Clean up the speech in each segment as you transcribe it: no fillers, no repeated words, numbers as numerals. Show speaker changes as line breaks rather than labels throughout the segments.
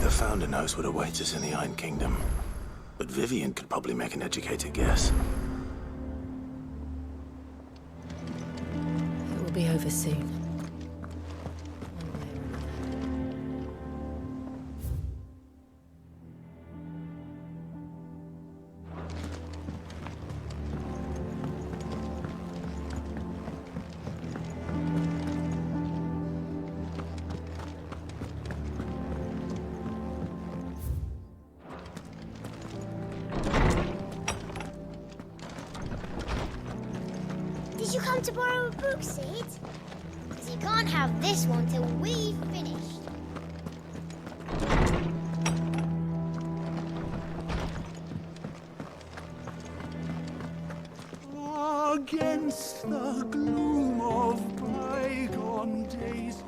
the Founder knows what awaits us in the Iron Kingdom, but Vivian could probably make an educated guess.
It will be over soon.
Did you come to borrow a book, Sid? Because you can't have this one till we've finished.
Against the gloom of bygone days.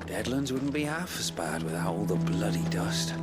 Deadlands wouldn't be half as bad without all the bloody dust.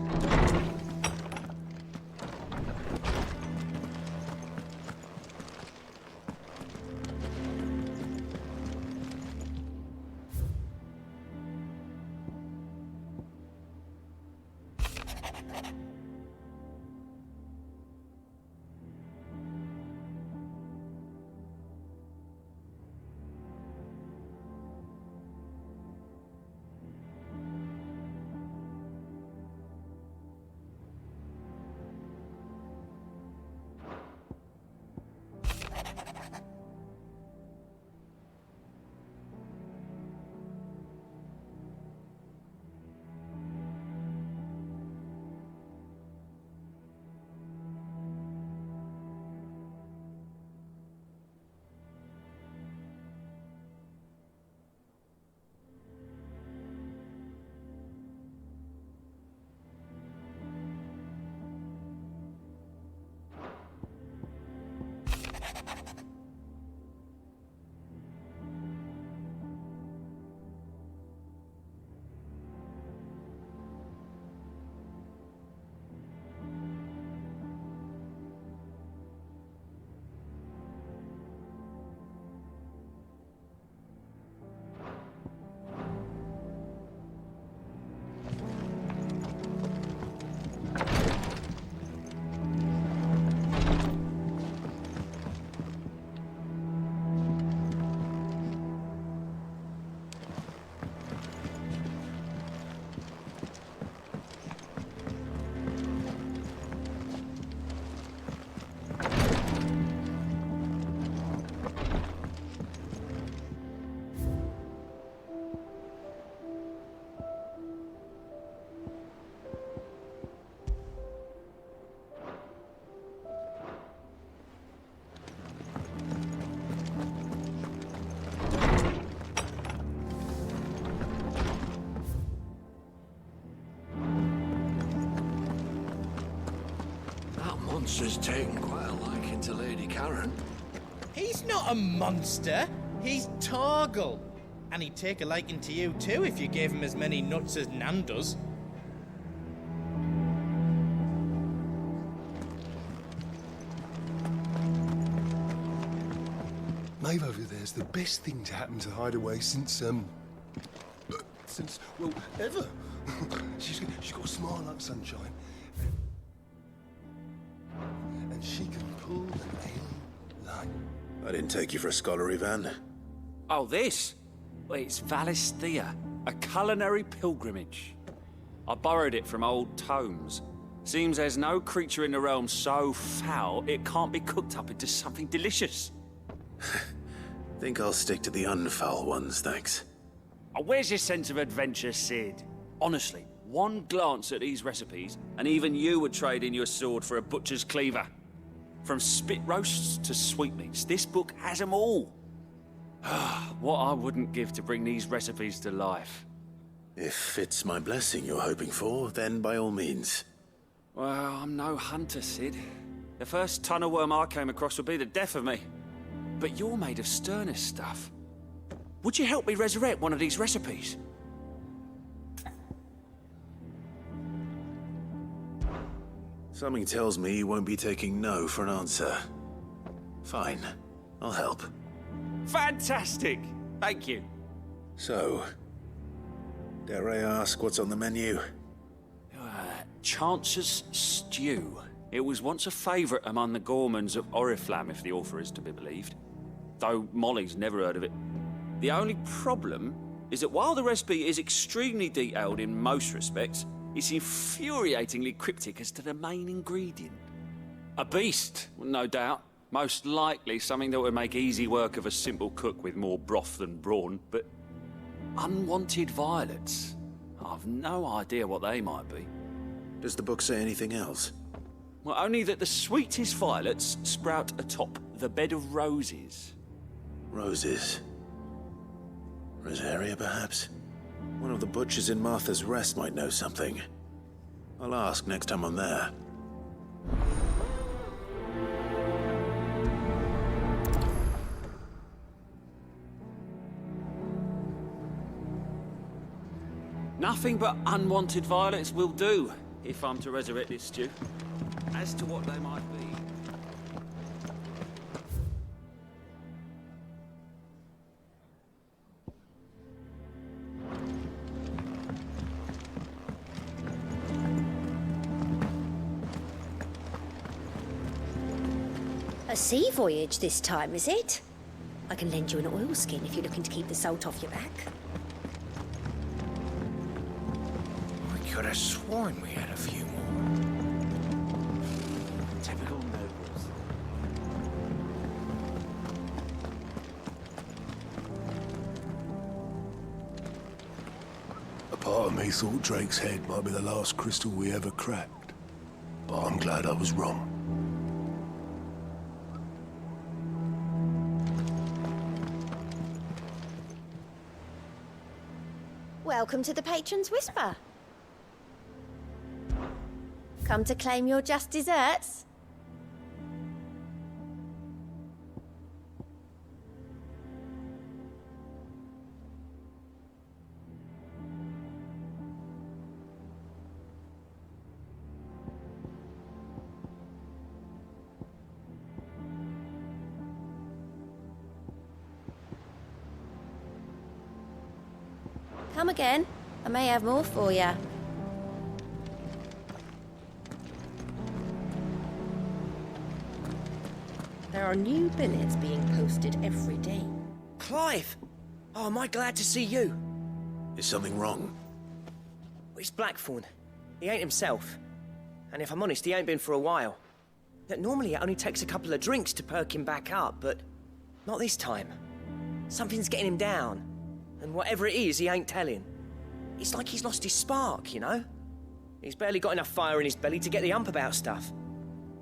Monster's taken quite a liking to Lady Karen.
He's not a monster. He's Torgal. And he'd take a liking to you too if you gave him as many nuts as Nan does.
Maeve over there's the best thing to happen to Hideaway since, well, ever. she's got a smile like sunshine. And she can pull an alien line.
I didn't take you for a scholarly van.
Oh, this? Well, it's Valisthea, a culinary pilgrimage. I borrowed it from old tomes. Seems there's no creature in the realm so foul it can't be cooked up into something delicious.
Think I'll stick to the unfoul ones, thanks.
Oh, where's your sense of adventure, Sid? Honestly, one glance at these recipes, and even you would trade in your sword for a butcher's cleaver. From spit roasts to sweetmeats, this book has them all. What I wouldn't give to bring these recipes to life.
If it's my blessing you're hoping for, then by all means.
Well, I'm no hunter, Sid. The first tunnel worm I came across would be the death of me. But you're made of sterner stuff. Would you help me resurrect one of these recipes?
Something tells me you won't be taking no for an answer. Fine, I'll help.
Fantastic! Thank you.
So, dare I ask what's on the menu?
Chance's Stew. It was once a favourite among the gourmands of Oriflamme, if the author is to be believed. Though Molly's never heard of it. The only problem is that while the recipe is extremely detailed in most respects, it's infuriatingly cryptic as to the main ingredient. A beast, no doubt. Most likely something that would make easy work of a simple cook with more broth than brawn, but unwanted violets. I've no idea what they might be.
Does the book say anything else?
Well, only that the sweetest violets sprout atop the bed of roses.
Roses. Rosaria, perhaps? One of the butchers in Martha's Rest might know something. I'll ask next time I'm there.
Nothing but unwanted violets will do, if I'm to resurrect this stew. As to what they might be...
A sea voyage this time, is it? I can lend you an oilskin if you're looking to keep the salt off your back.
I could have sworn we had a few more. Typical nobles.
A part of me thought Drake's head might be the last crystal we ever cracked. But I'm glad I was wrong.
Welcome to the Patron's Whisper. Come to claim your just desserts? Come again. I may have more for you. There are new billets being posted every day.
Clive! Oh, am I glad to see you?
Is something wrong?
It's Blackthorn. He ain't himself. And if I'm honest, he ain't been for a while. That normally it only takes a couple of drinks to perk him back up, but not this time. Something's getting him down. And whatever it is, he ain't telling. It's like he's lost his spark, you know? He's barely got enough fire in his belly to get the ump about stuff.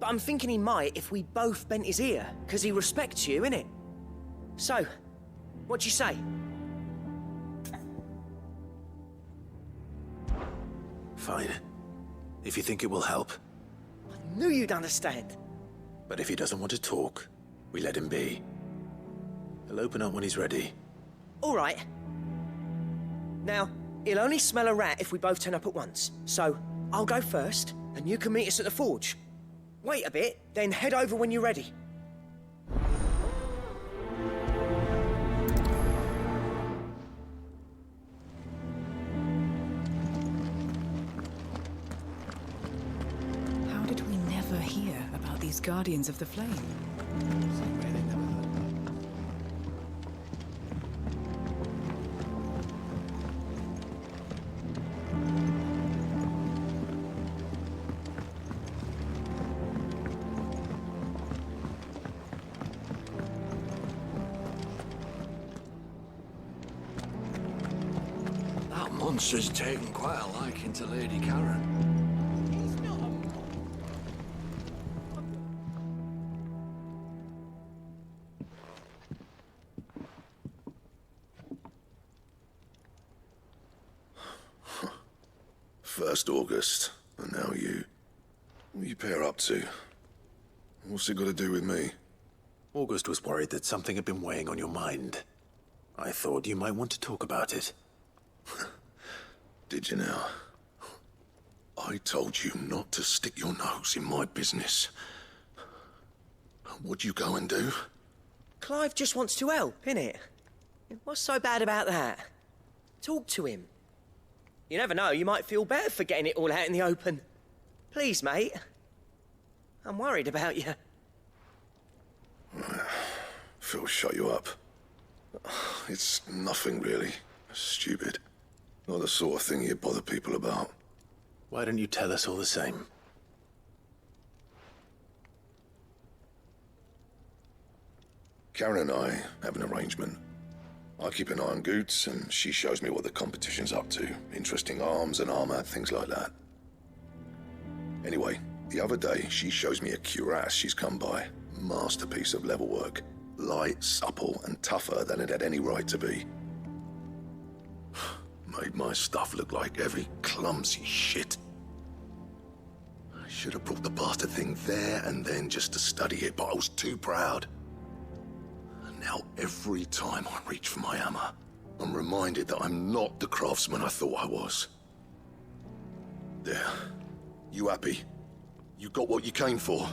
But I'm thinking he might if we both bent his ear, because he respects you, innit? So, what do you say?
Fine. If you think it will help.
I knew you'd understand.
But if he doesn't want to talk, we let him be. He'll open up when he's ready.
All right. Now, he'll only smell a rat if we both turn up at once. So, I'll go first, and you can meet us at the forge. Wait a bit, then head over when you're ready.
How did we never hear about these Guardians of the Flame?
That monster's taken quite a liking to Lady Karen.
He's not a...
First August, and now you. What are you pair up to? What's it got to do with me?
August was worried that something had been weighing on your mind. I thought you might want to talk about it.
Did you now? I told you not to stick your nose in my business. What'd you go and do?
Clive just wants to help, innit? What's so bad about that? Talk to him. You never know, you might feel better for getting it all out in the open. Please, mate. I'm worried about you.
Phil shut you up. It's nothing really. Stupid. Not the sort of thing you bother people about.
Why don't you tell us all the same?
Karen and I have an arrangement. I keep an eye on Goots, and she shows me what the competition's up to. Interesting arms and armor, things like that. Anyway, the other day, she shows me a cuirass she's come by. Masterpiece of level work. Light, supple, and tougher than it had any right to be. Made my stuff look like heavy, clumsy shit. I should have brought the bastard thing there and then just to study it, but I was too proud. And now every time I reach for my hammer, I'm reminded that I'm not the craftsman I thought I was. There. You happy? You got what you came for?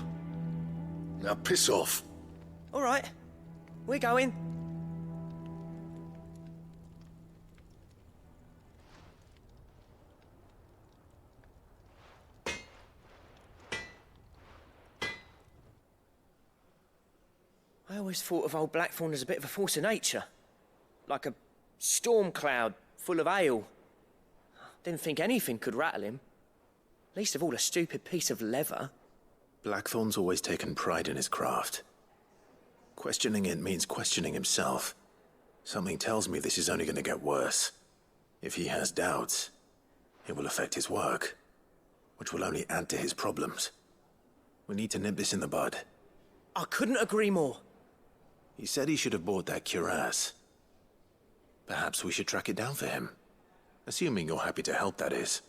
Now piss off.
All right. We're going. I always thought of old Blackthorn as a bit of a force of nature. Like a storm cloud full of hail. Didn't think anything could rattle him. Least of all a stupid piece of leather.
Blackthorn's always taken pride in his craft. Questioning it means questioning himself. Something tells me this is only going to get worse. If he has doubts, it will affect his work, which will only add to his problems. We need to nip this in the bud.
I couldn't agree more.
He said he should have bought that cuirass. Perhaps we should track it down for him. Assuming you're happy to help, that is.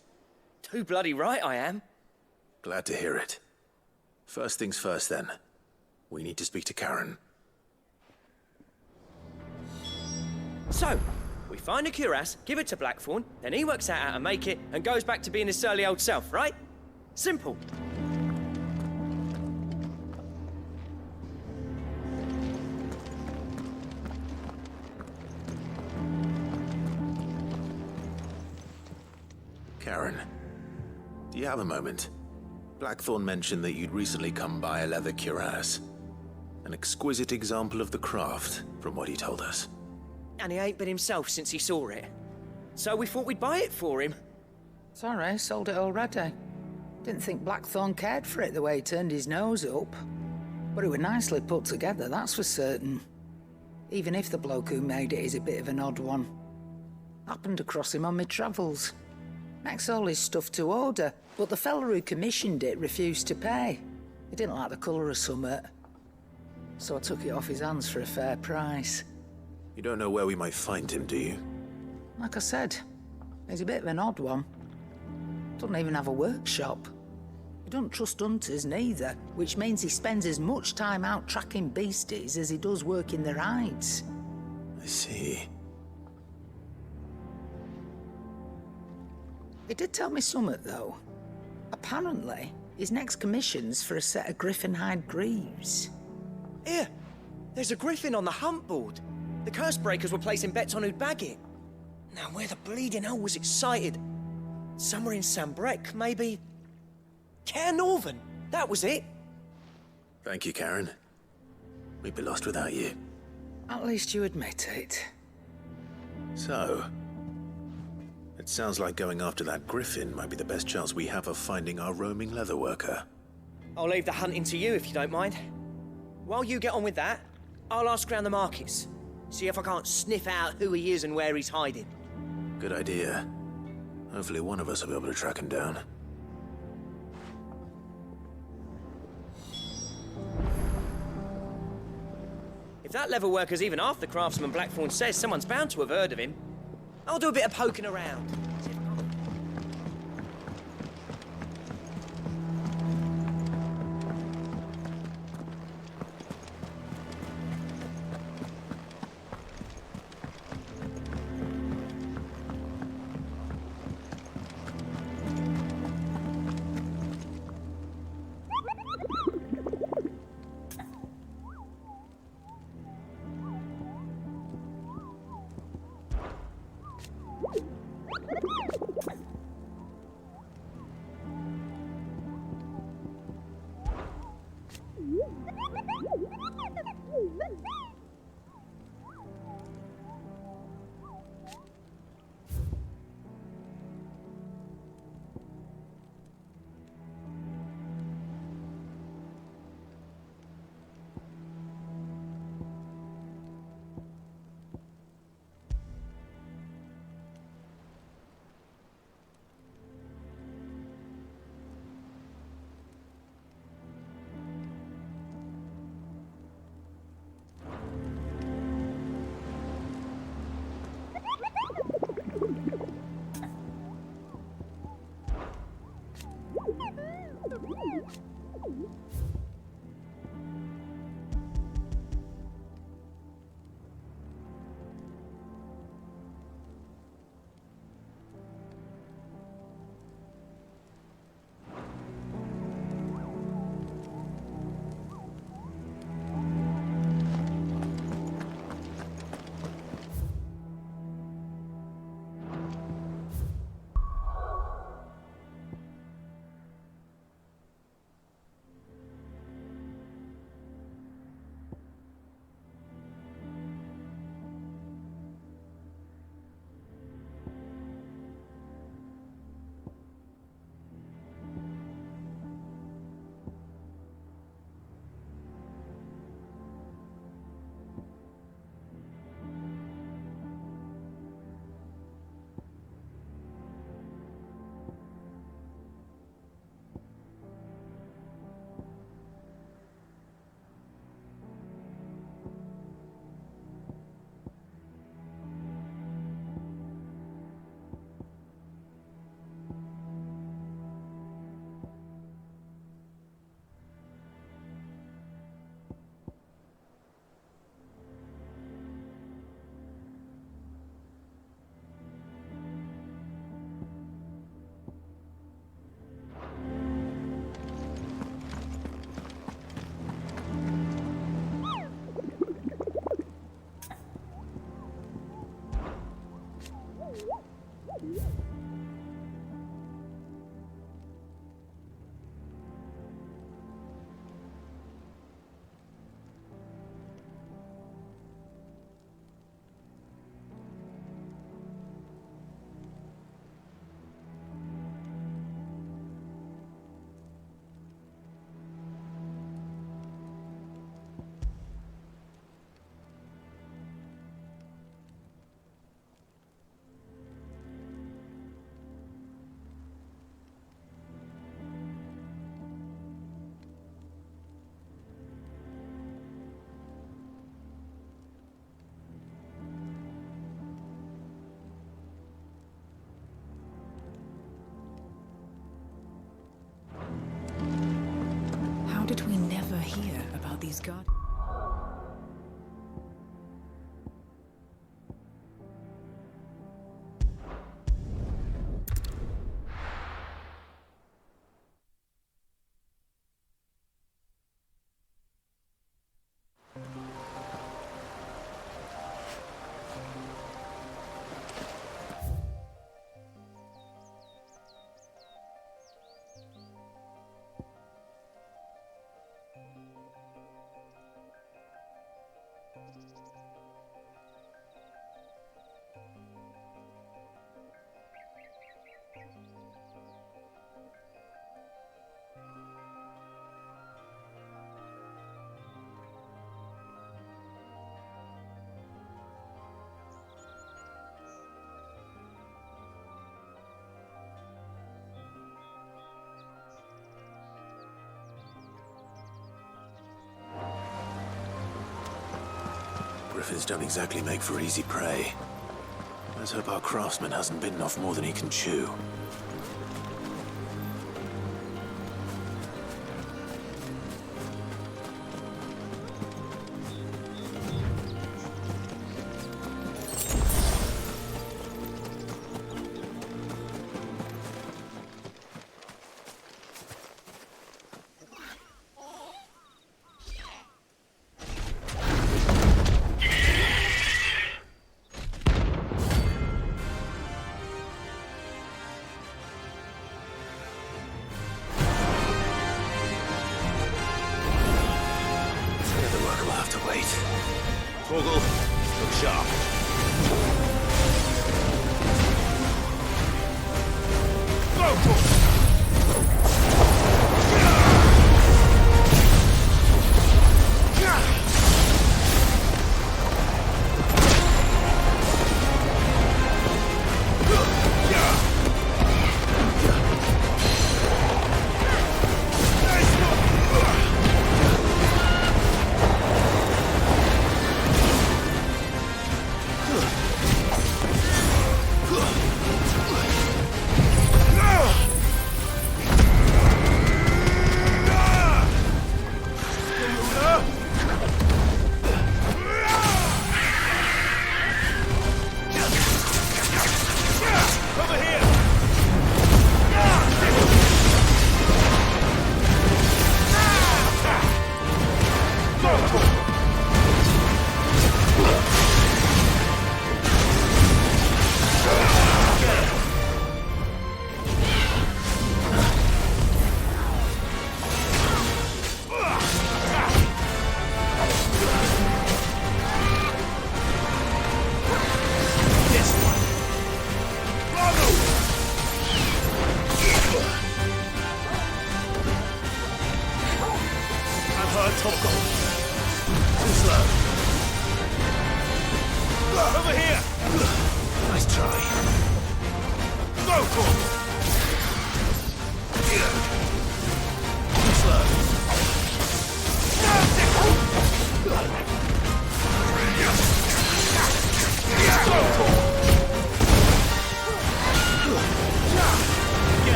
Too bloody right I am.
Glad to hear it. First things first, then. We need to speak to Karen.
So, we find a cuirass, give it to Blackthorn, then he works out how to make it and goes back to being his surly old self, right? Simple.
Karen, do you have a moment? Blackthorn mentioned that you'd recently come by a leather cuirass. An exquisite example of the craft, from what he told us.
And he ain't been himself since he saw it. So we thought we'd buy it for him.
Sorry, sold it already. Didn't think Blackthorn cared for it the way he turned his nose up. But it was nicely put together, that's for certain. Even if the bloke who made it is a bit of an odd one. Happened across him on my travels. Makes all his stuff to order, but the fella who commissioned it refused to pay. He didn't like the colour of summit. So I took it off his hands for a fair price.
You don't know where we might find him, do you?
Like I said, he's a bit of an odd one. Doesn't even have a workshop. He doesn't trust hunters neither, which means he spends as much time out tracking beasties as he does working their hides.
I see.
He did tell me something, though. Apparently, his next commission's for a set of griffin hide greaves.
Here, there's a griffin on the hunt board. The curse breakers were placing bets on who'd bag it. Now, where the bleeding hell was it sighted? Somewhere in Sambrec, maybe... Care Northern, that was it.
Thank you, Karen. We'd be lost without you.
At least you admit it.
So, it sounds like going after that griffin might be the best chance we have of finding our roaming leatherworker.
I'll leave the hunting to you if you don't mind. While you get on with that, I'll ask around the markets. See if I can't sniff out who he is and where he's hiding.
Good idea. Hopefully one of us will be able to track him down.
If that leatherworker's even half the craftsman Blackthorn says, someone's bound to have heard of him. I'll do a bit of poking around.
How did we never hear about these guardians?
Griffins don't exactly make for easy prey. Let's hope our craftsman hasn't bitten off more than he can chew. Torgal, look sharp.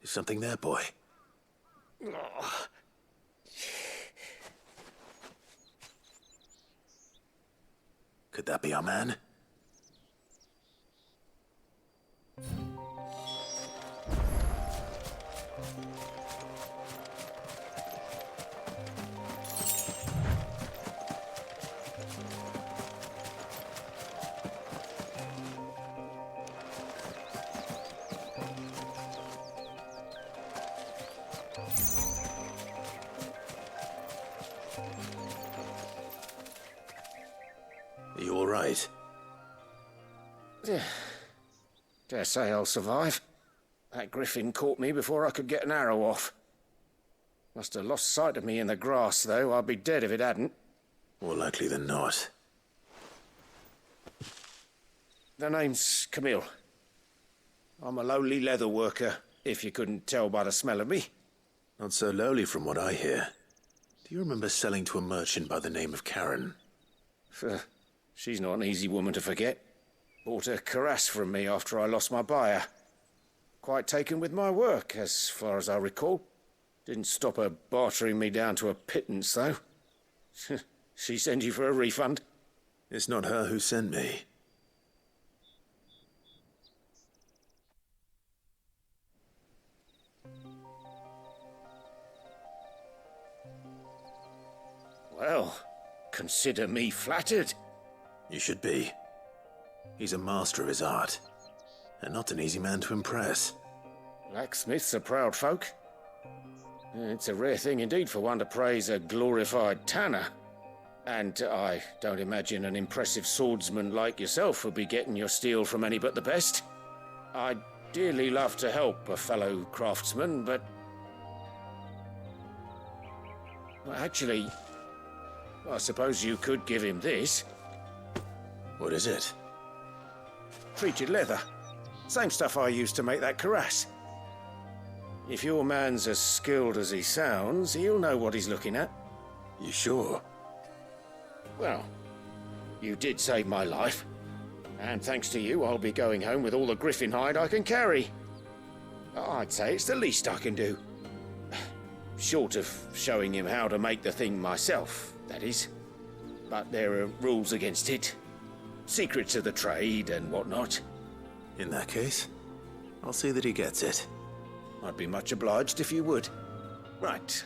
Something there, boy. Could that be our man? You all right?
Dare say I'll survive. That griffin caught me before I could get an arrow off. Must have lost sight of me in the grass, though. I'd be dead if it hadn't.
More likely than not.
The name's Camille. I'm a lowly leather worker, if you couldn't tell by the smell of me.
Not so lowly from what I hear. Do you remember selling to a merchant by the name of Karen?
She's not an easy woman to forget. Bought a cuirass from me after I lost my buyer. Quite taken with my work, as far as I recall. Didn't stop her bartering me down to a pittance, though. She send you for a refund?
It's not her who sent me.
Well, consider me flattered.
You should be. He's a master of his art, and not an easy man to impress.
Blacksmiths are proud folk. It's a rare thing indeed for one to praise a glorified tanner. And I don't imagine an impressive swordsman like yourself would be getting your steel from any but the best. I'd dearly love to help a fellow craftsman, but... Well, actually, I suppose you could give him this.
What is it?
Treated leather. Same stuff I used to make that cuirass. If your man's as skilled as he sounds, he'll know what he's looking at.
You sure?
Well, you did save my life. And thanks to you, I'll be going home with all the griffin hide I can carry. I'd say it's the least I can do. Short of showing him how to make the thing myself, that is. But there are rules against it. Secrets of the trade and whatnot.
In that case, I'll see that he gets it.
I'd be much obliged if you would. Right.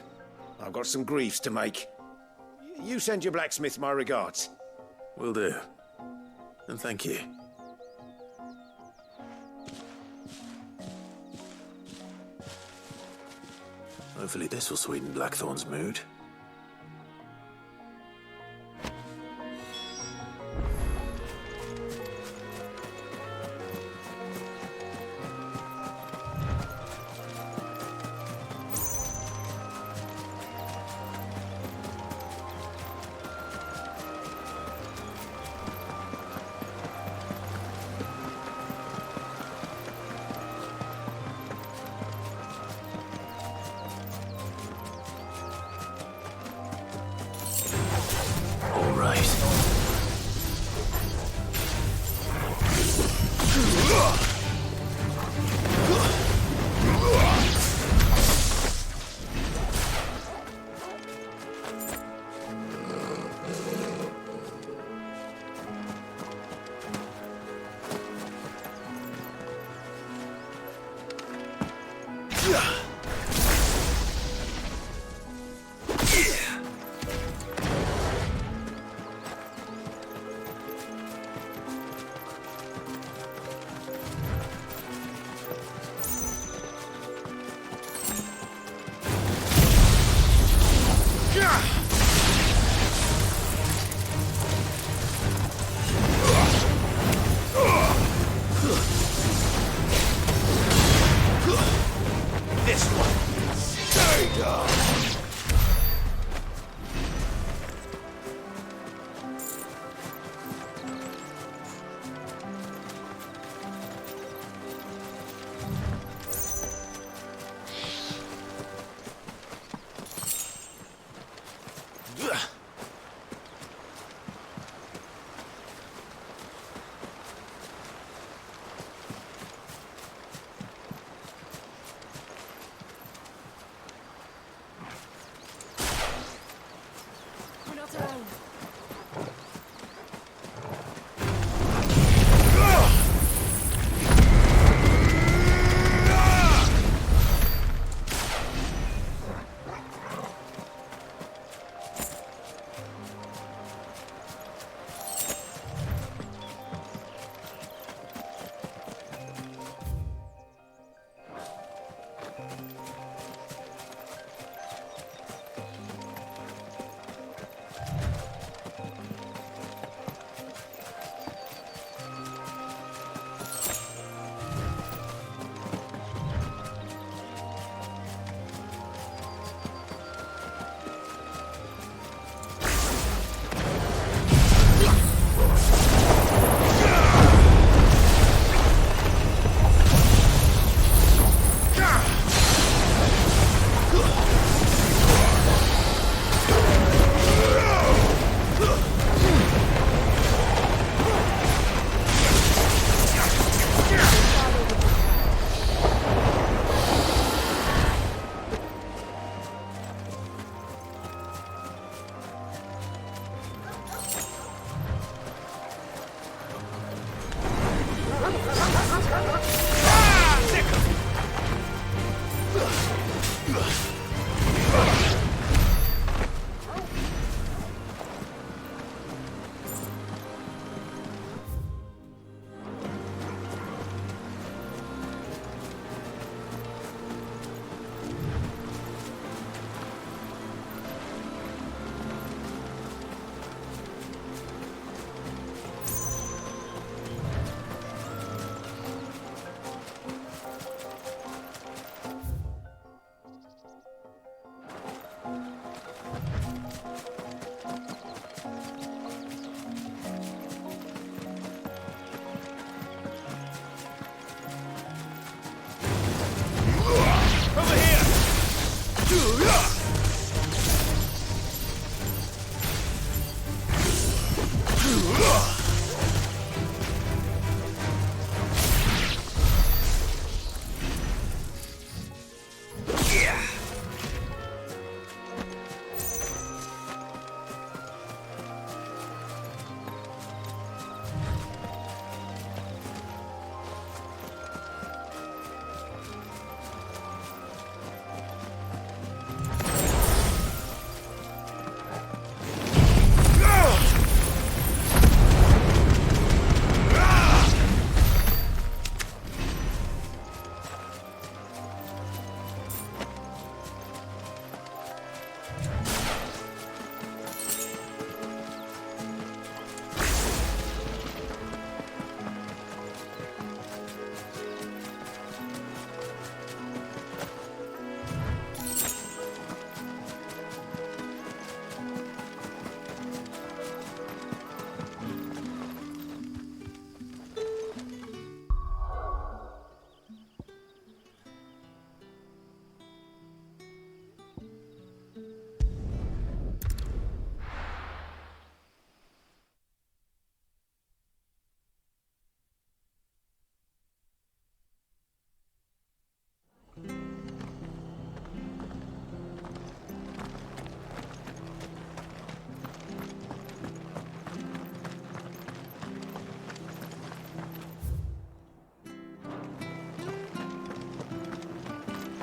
I've got some greaves to make. You send your blacksmith my regards.
Will do. And thank you. Hopefully this will sweeten Blackthorn's mood.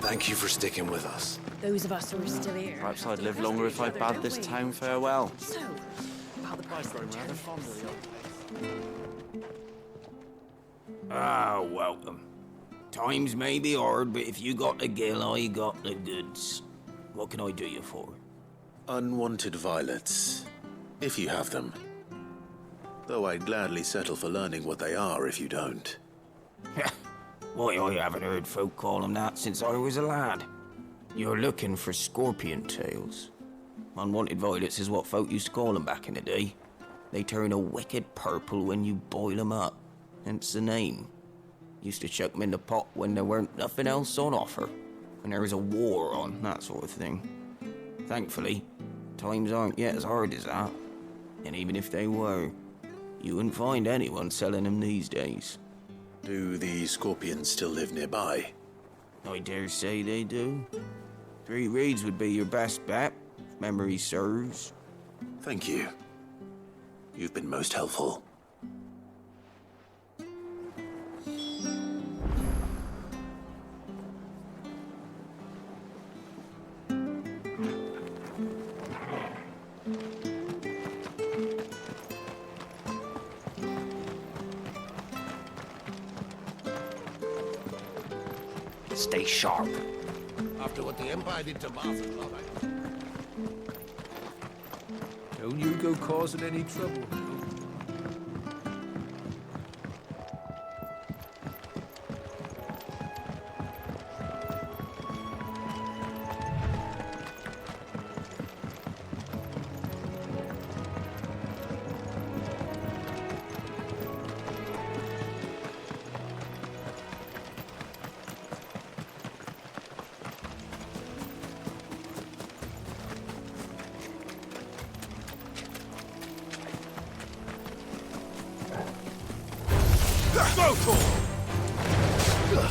Thank you for sticking with us.
Those of us who are still here.
Perhaps I'd live longer if I bade this town farewell.
So, about the price of the
Rather fond of the old place.
Ah, welcome. Times may be hard, but if you got the gill, I got the goods. What can I do you for?
Unwanted violets, if you have them. Though I'd gladly settle for learning what they are if you don't.
Why, I haven't heard folk call them that since I was a lad. You're looking for scorpion tails. Unwanted violets is what folk used to call them back in the day. They turn a wicked purple when you boil them up, hence the name. Used to chuck them in the pot when there weren't nothing else on offer, when there was a war on, that sort of thing. Thankfully, times aren't yet as hard as that. And even if they were, you wouldn't find anyone selling them these days.
Do the scorpions still live nearby?
I dare say they do. 3 reeds would be your best bet, if memory serves.
Thank you. You've been most helpful.
Stay sharp.
After what the Empire did to Martha,
Don't you go causing any trouble.
Go for it!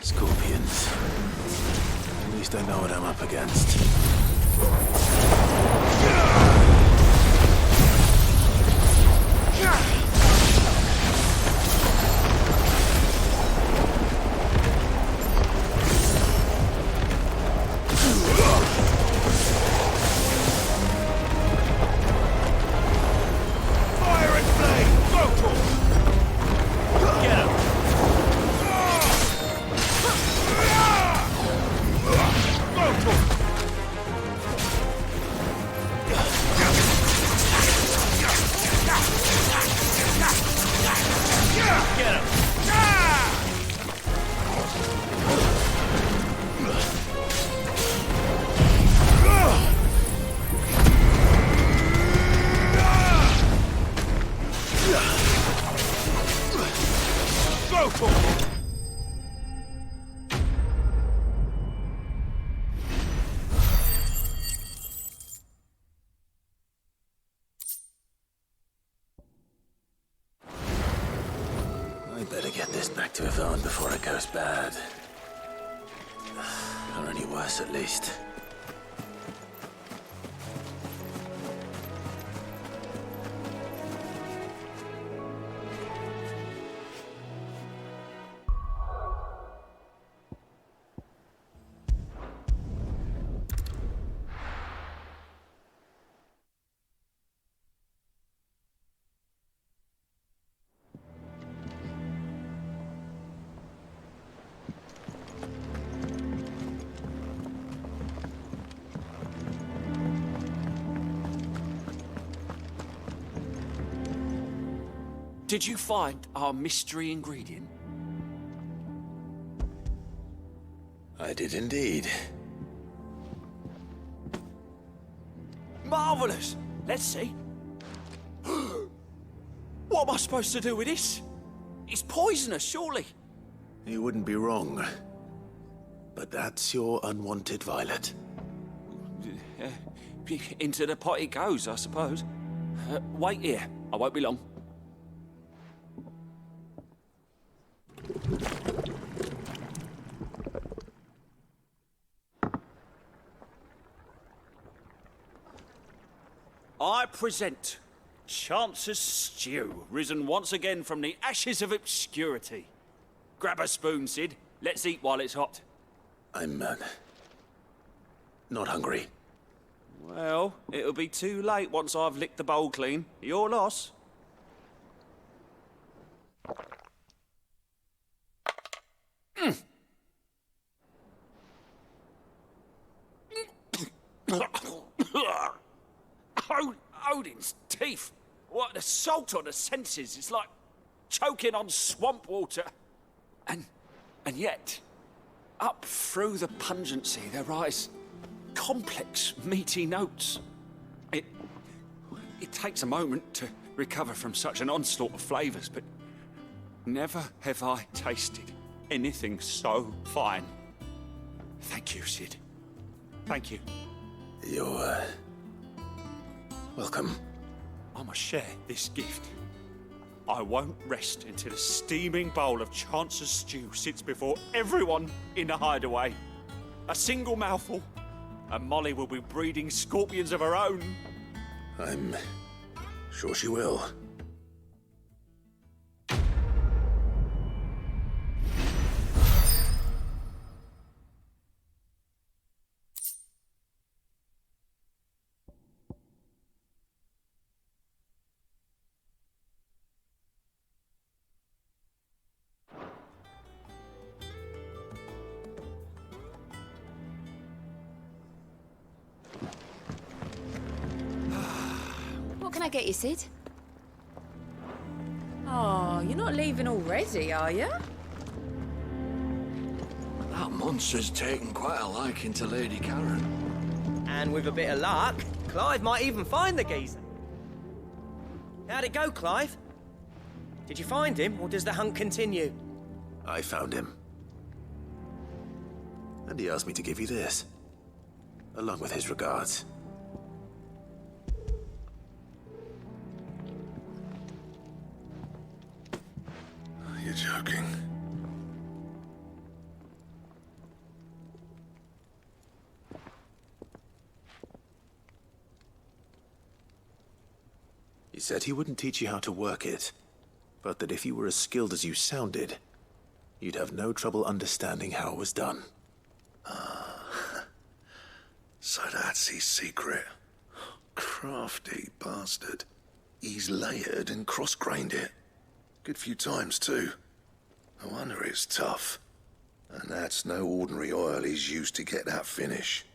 Scorpions. At least I know what I'm up against. I better get this back to Yvonne before it goes bad. Or any worse, at least.
Did you find our mystery ingredient?
I did indeed.
Marvellous! Let's see. What am I supposed to do with this? It's poisonous, surely.
You wouldn't be wrong. But that's your unwanted violet.
Into the pot it goes, I suppose. Wait here. I won't be long. I present Chance's Stew, risen once again from the ashes of obscurity. Grab a spoon, Sid. Let's eat while it's hot.
I'm, not hungry.
Well, it'll be too late once I've licked the bowl clean. Your loss. Odin's teeth. What, the salt on the senses. It's like choking on swamp water. And yet, up through the pungency, there rise complex, meaty notes. It takes a moment to recover from such an onslaught of flavours, but never have I tasted anything so fine. Thank you, Sid. Thank you.
You're, welcome.
I must share this gift. I won't rest until a steaming bowl of Chance's Stew sits before everyone in the hideaway. A single mouthful, and Molly will be breeding scorpions of her own.
I'm sure she will.
What can I get you, Sid? Oh, you're not leaving already, are you?
That monster's taken quite a liking to Lady Karen.
And with a bit of luck, Clive might even find the geezer. How'd it go, Clive? Did you find him, or does the hunt continue?
I found him. And he asked me to give you this, along with his regards.
You're joking.
He said he wouldn't teach you how to work it, but that if you were as skilled as you sounded, you'd have no trouble understanding how it was done.
So that's his secret. Crafty bastard. He's layered and cross-grained it. Good few times, too. No wonder it's tough. And that's no ordinary oil he's used to get that finish.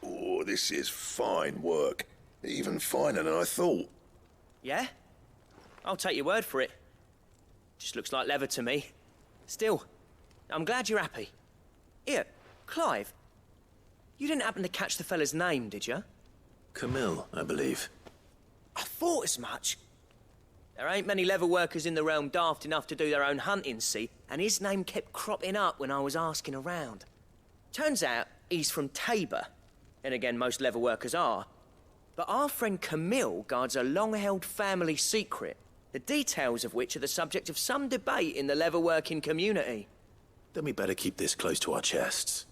Oh, this is fine work. Even finer than I thought.
Yeah? I'll take your word for it. Just looks like leather to me. Still, I'm glad you're happy. Here, Clive. You didn't happen to catch the fella's name, did you?
Camille, I believe.
I thought as much. There ain't many leather workers in the realm daft enough to do their own hunting, see? And his name kept cropping up when I was asking around. Turns out he's from Tabor. And again, most leather workers are. But our friend Camille guards a long-held family secret, the details of which are the subject of some debate in the leather-working community.
Then we better keep this close to our chests.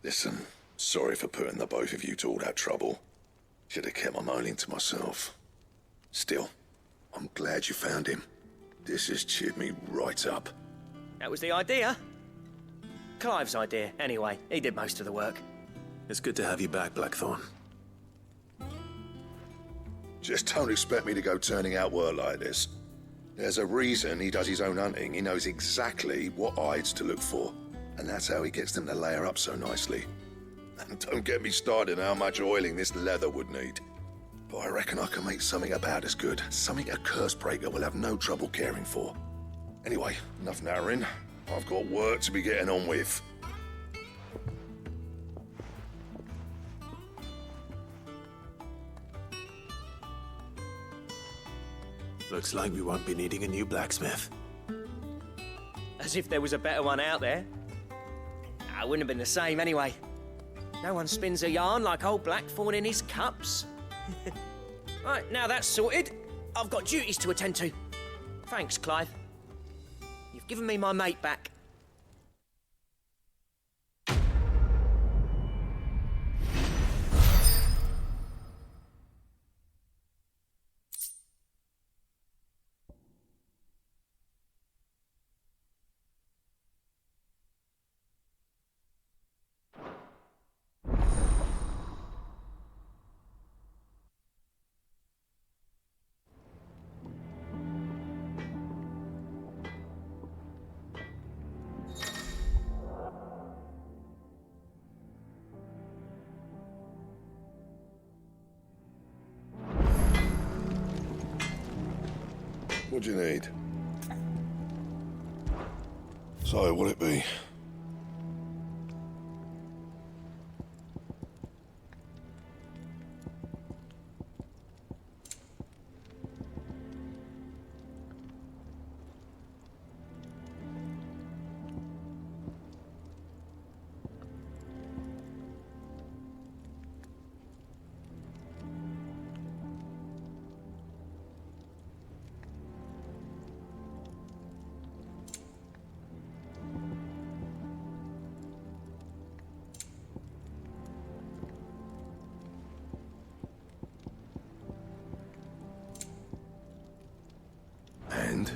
Listen, sorry for putting the both of you to all that trouble. Should have kept my moaning to myself. Still, I'm glad you found him. This has cheered me right up.
That was the idea. Clive's idea, anyway. He did most of the work.
It's good to have you back, Blackthorn.
Just don't expect me to go turning out work like this. There's a reason he does his own hunting. He knows exactly what hides to look for. And that's how he gets them to layer up so nicely. And don't get me started on how much oiling this leather would need. But I reckon I can make something about as good. Something a curse breaker will have no trouble caring for. Anyway, enough nattering. I've got work to be getting on with.
Looks like we won't be needing a new blacksmith.
As if there was a better one out there. Nah, it wouldn't have been the same anyway. No one spins a yarn like old Blackthorn in his cups. Right, now that's sorted, I've got duties to attend to. Thanks, Clive. You've given me my mate back.
What do you need? So, what'll it be? And